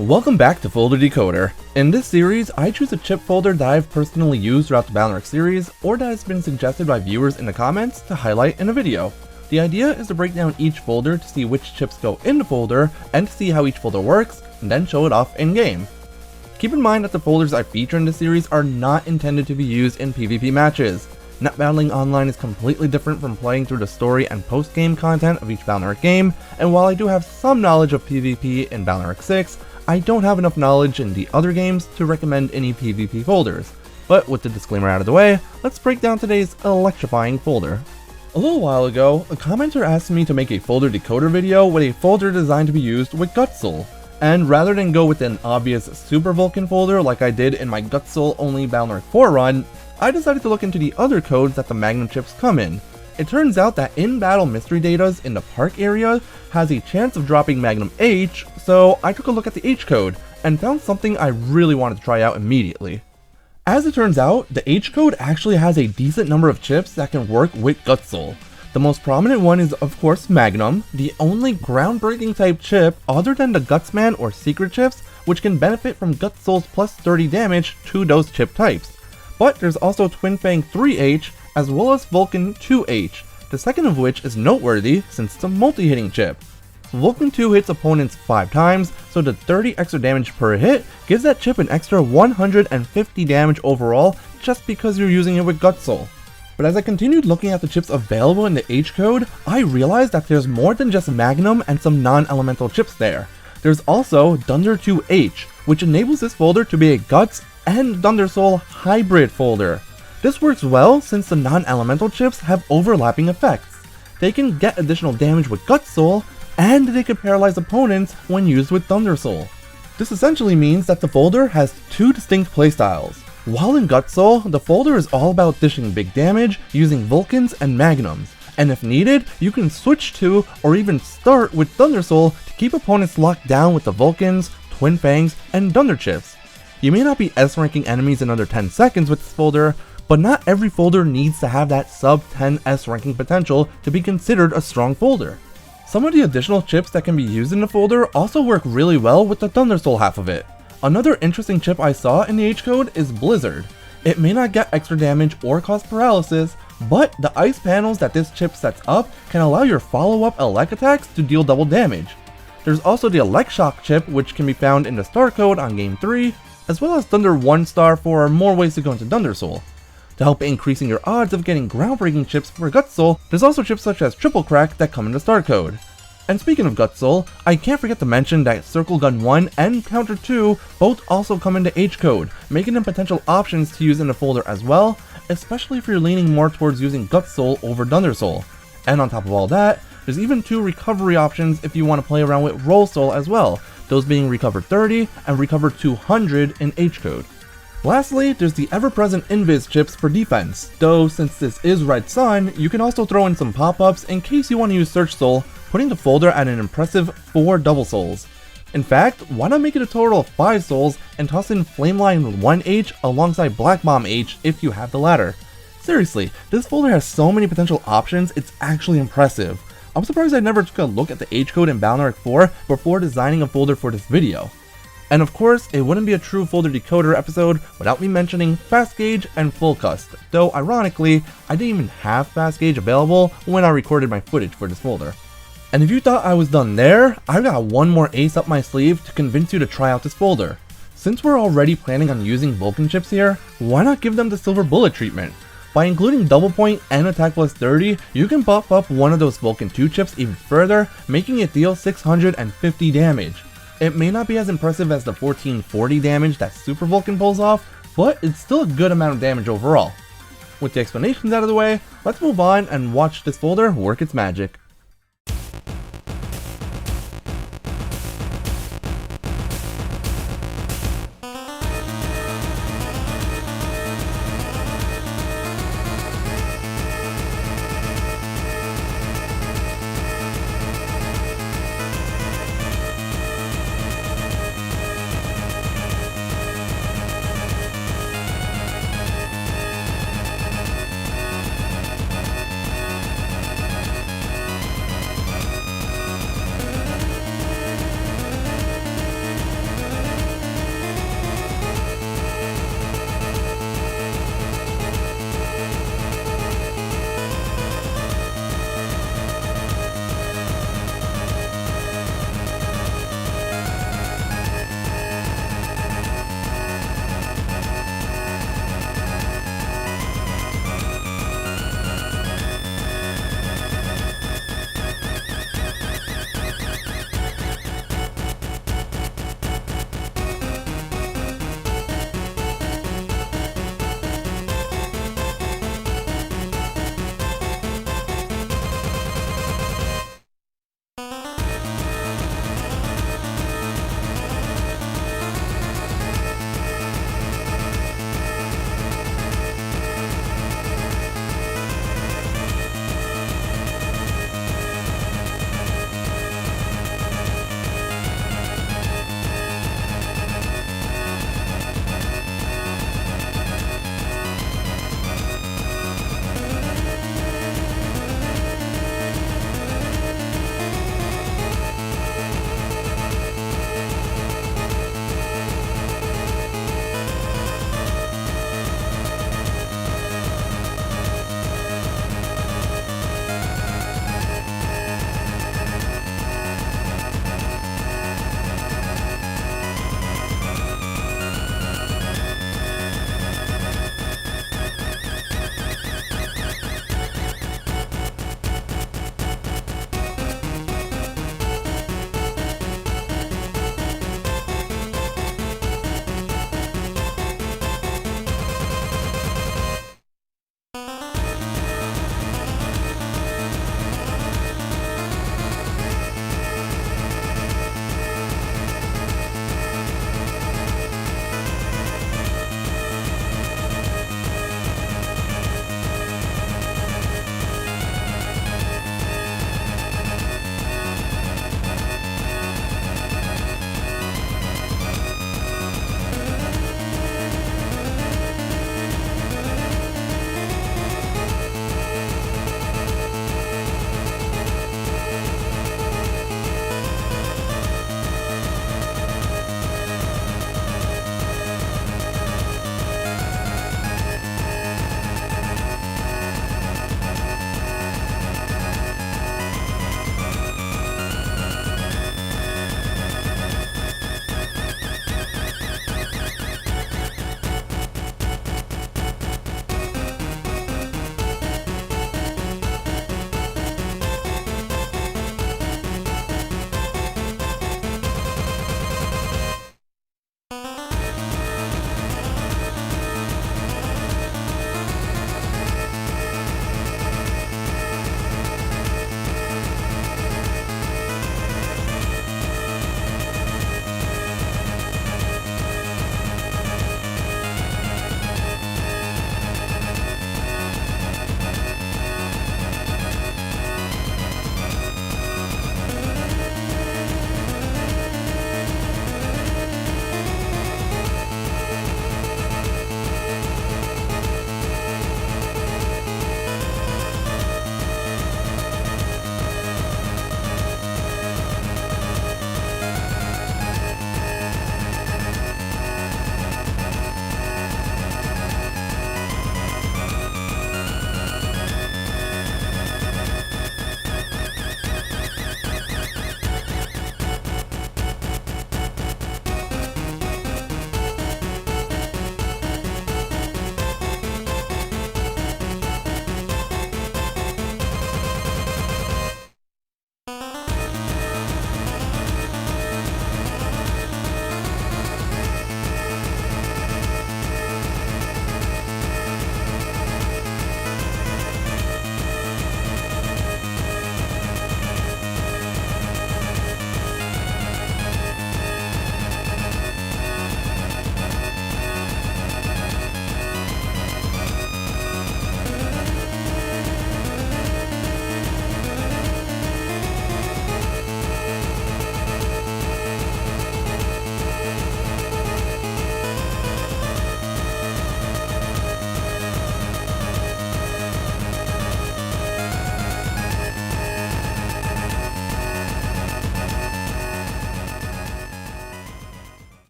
Welcome back to Folder Decoder. In this series, I choose a chip folder that I've personally used throughout the Valorant series, or that has been suggested by viewers in the comments to highlight in a video. The idea is to break down each folder to see which chips go in the folder, and to see how each folder works, and then show it off in-game. Keep in mind that the folders I feature in this series are not intended to be used in PvP matches. Net battling online is completely different from playing through the story and post-game content of each Valorant game, and while I do have some knowledge of PvP in Valorant 6, I don't have enough knowledge in the other games to recommend any PvP folders. But with the disclaimer out of the way, let's break down today's electrifying folder. A little while ago, a commenter asked me to make a folder decoder video with a folder designed to be used with Gutsoul. And rather than go with an obvious Super Vulcan folder like I did in my Gutsoul only Valorant 4 run, I decided to look into the other codes that the Magnum chips come in. It turns out that in-battle mystery datas in the park area has a chance of dropping Magnum H, so I took a look at the H code and found something I really wanted to try out immediately. As it turns out, the H code actually has a decent number of chips that can work with Gutsoul. The most prominent one is of course Magnum, the only groundbreaking type chip other than the Gutsman or Secret chips, which can benefit from Gutsoul's plus 30 damage to those chip types. But there's also Twin Fang 3H, as well as Vulcan 2H, the second of which is noteworthy since it's a multi-hitting chip. Vulcan 2 hits opponents 5 times, so the 30 extra damage per hit gives that chip an extra 150 damage overall just because you're using it with Gutsoul. But as I continued looking at the chips available in the H code, I realized that there's more than just Magnum and some non-elemental chips there. There's also Thunder 2H, which enables this folder to be a Guts and Thundersoul hybrid folder. This works well since the non-elemental chips have overlapping effects. They can get additional damage with Gutsoul, and they can paralyze opponents when used with Thundersoul. This essentially means that the folder has two distinct playstyles. While in Gutsoul, the folder is all about dishing big damage using Vulcans and Magnums, and if needed, you can switch to or even start with Thundersoul to keep opponents locked down with the Vulcans, Twin Fangs, and Thunder chips. You may not be S-ranking enemies in under 10 seconds with this folder, but not every folder needs to have that sub 10 S ranking potential to be considered a strong folder. Some of the additional chips that can be used in the folder also work really well with the Thundersoul half of it. Another interesting chip I saw in the H code is Blizzard. It may not get extra damage or cause paralysis, but the ice panels that this chip sets up can allow your follow-up elect attacks to deal double damage. There's also the Elect Shock chip, which can be found in the star code on game 3, as well as Thunder 1 star for more ways to go into Thundersoul. To help increasing your odds of getting groundbreaking chips for Gutsoul, there's also chips such as Triple Crack that come in the star code. And speaking of Gutsoul, I can't forget to mention that Circle Gun 1 and Counter 2 both also come in the H code, making them potential options to use in the folder as well, especially if you're leaning more towards using Gutsoul over Thundersoul. And on top of all that, there's even 2 recovery options if you want to play around with Roll Soul as well, those being Recover 30 and Recover 200 in H code. Lastly, there's the ever-present Invis chips for defense, though since this is Red Sun, you can also throw in some pop-ups in case you want to use Search Soul, putting the folder at an impressive 4 double souls. In fact, why not make it a total of 5 souls and toss in Flameline 1H alongside Black Bomb H if you have the latter. Seriously, this folder has so many potential options, it's actually impressive. I'm surprised I never took a look at the H code in Valorant 4 before designing a folder for this video. And of course, it wouldn't be a true folder decoder episode without me mentioning Fast Gauge and Full Cust, though ironically, I didn't even have Fast Gauge available when I recorded my footage for this folder. And if you thought I was done there, I've got one more ace up my sleeve to convince you to try out this folder. Since we're already planning on using Vulcan chips here, why not give them the Silver Bullet treatment? By including Double Point and Attack plus 30, you can buff up one of those Vulcan 2 chips even further, making it deal 650 damage. It may not be as impressive as the 1440 damage that Super Vulcan pulls off, but it's still a good amount of damage overall. With the explanations out of the way, let's move on and watch this folder work its magic.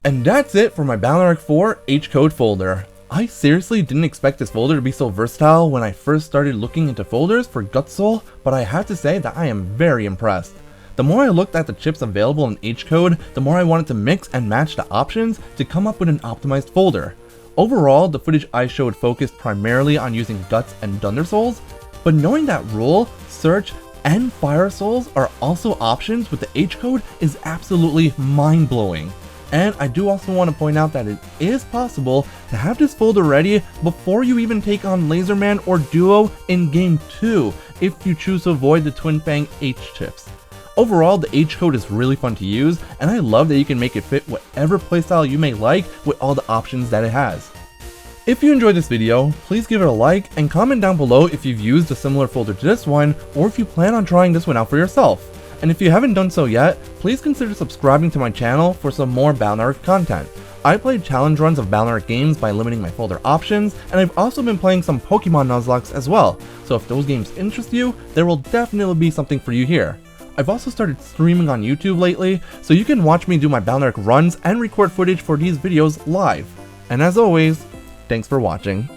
And that's it for my Balnark 4 H-code folder. I seriously didn't expect this folder to be so versatile when I first started looking into folders for Gutsoul, but I have to say that I am very impressed. The more I looked at the chips available in H-code, the more I wanted to mix and match the options to come up with an optimized folder. Overall, the footage I showed focused primarily on using Guts and Dunder Souls, but knowing that Roll, Search, and Fire Souls are also options with the H-code is absolutely mind-blowing. And I do also want to point out that it is possible to have this folder ready before you even take on Laserman or Duo in Game 2, if you choose to avoid the Twin Fang H chips. Overall, the H-code is really fun to use, and I love that you can make it fit whatever playstyle you may like with all the options that it has. If you enjoyed this video, please give it a like and comment down below if you've used a similar folder to this one, or if you plan on trying this one out for yourself. And if you haven't done so yet, please consider subscribing to my channel for some more Balnark content. I played challenge runs of Balnark games by limiting my folder options, and I've also been playing some Pokemon Nuzlocke as well, so if those games interest you, there will definitely be something for you here. I've also started streaming on YouTube lately, so you can watch me do my Balnark runs and record footage for these videos live. And as always, thanks for watching.